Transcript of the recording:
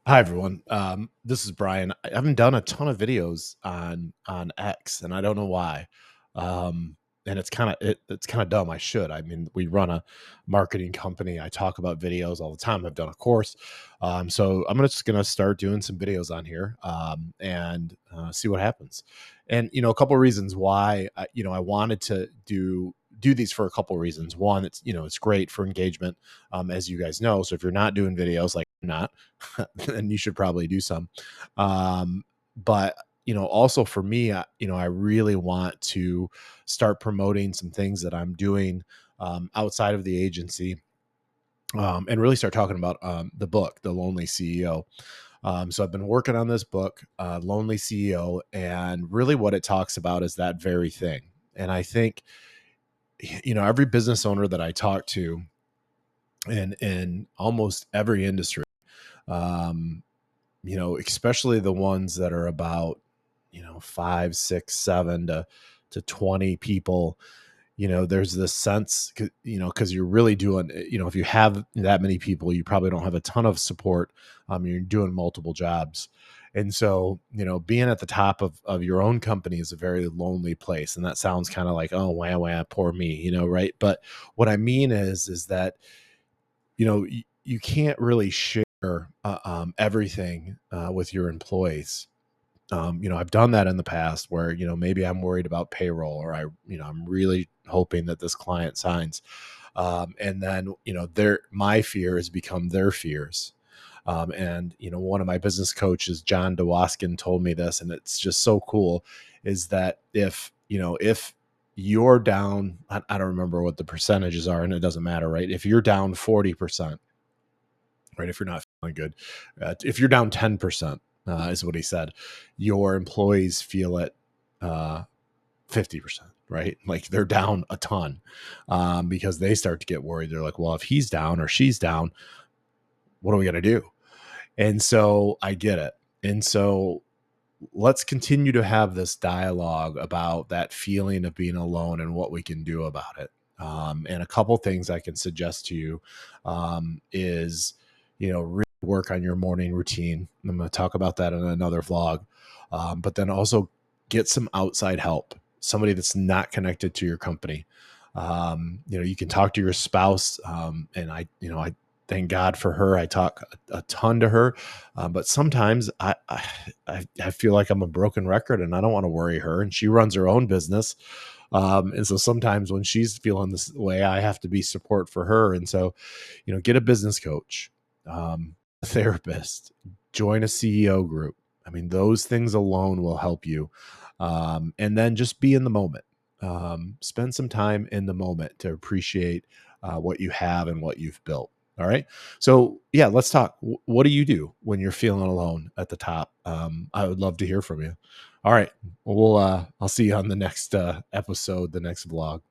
Hi everyone. This is Brian. I haven't done a ton of videos on X, and I don't know why. Um, and it's kind of dumb. I should. I mean, we run a marketing company. I talk about videos all the time. I've done a course, so just gonna start doing some videos on here and see what happens. And a couple of reasons why I wanted to do these for a couple of reasons. One, it's great for engagement, as you guys know. So if you're not doing videos like I'm not, then you should probably do some. But also for me, I really want to start promoting some things that I'm doing outside of the agency, and really start talking about the book, The Lonely CEO. So I've been working on this book, Lonely CEO, and really what it talks about is that very thing. And I think, every business owner that I talk to in almost every industry, um, especially the ones that are about, five, six, seven to 20 people, there's this sense, because you're really doing, if you have that many people, you probably don't have a ton of support. You're doing multiple jobs. And so, being at the top of your own company is a very lonely place. And that sounds kind of like, oh, wah, wah, poor me, right? But what I mean is that, you can't really share everything with your employees. I've done that in the past where, maybe I'm worried about payroll, or I'm really hoping that this client signs. And then, my fear has become their fears. And, one of my business coaches, John DeWaskin, told me this, and it's just so cool, is that if you're down, I don't remember what the percentages are, and it doesn't matter, right? If you're down 40%, right? If you're not feeling good, if you're down 10%, is what he said, your employees feel it 50%, right? Like they're down a ton, because they start to get worried. They're like, well, if he's down or she's down, what are we going to do? And so I get it. And so let's continue to have this dialogue about that feeling of being alone and what we can do about it. And a couple things I can suggest to you is, really work on your morning routine. I'm going to talk about that in another vlog. But then also get some outside help, somebody that's not connected to your company. You can talk to your spouse. And I thank God for her. I talk a ton to her, but sometimes I feel like I'm a broken record, and I don't want to worry her. And she runs her own business, and so sometimes when she's feeling this way, I have to be support for her. And so, get a business coach, a therapist, join a CEO group. I mean, those things alone will help you. And then just be in the moment. Spend some time in the moment to appreciate what you have and what you've built. All right. So yeah, let's talk. What do you do when you're feeling alone at the top? I would love to hear from you. All right. Well, I'll see you on the next episode, the next vlog.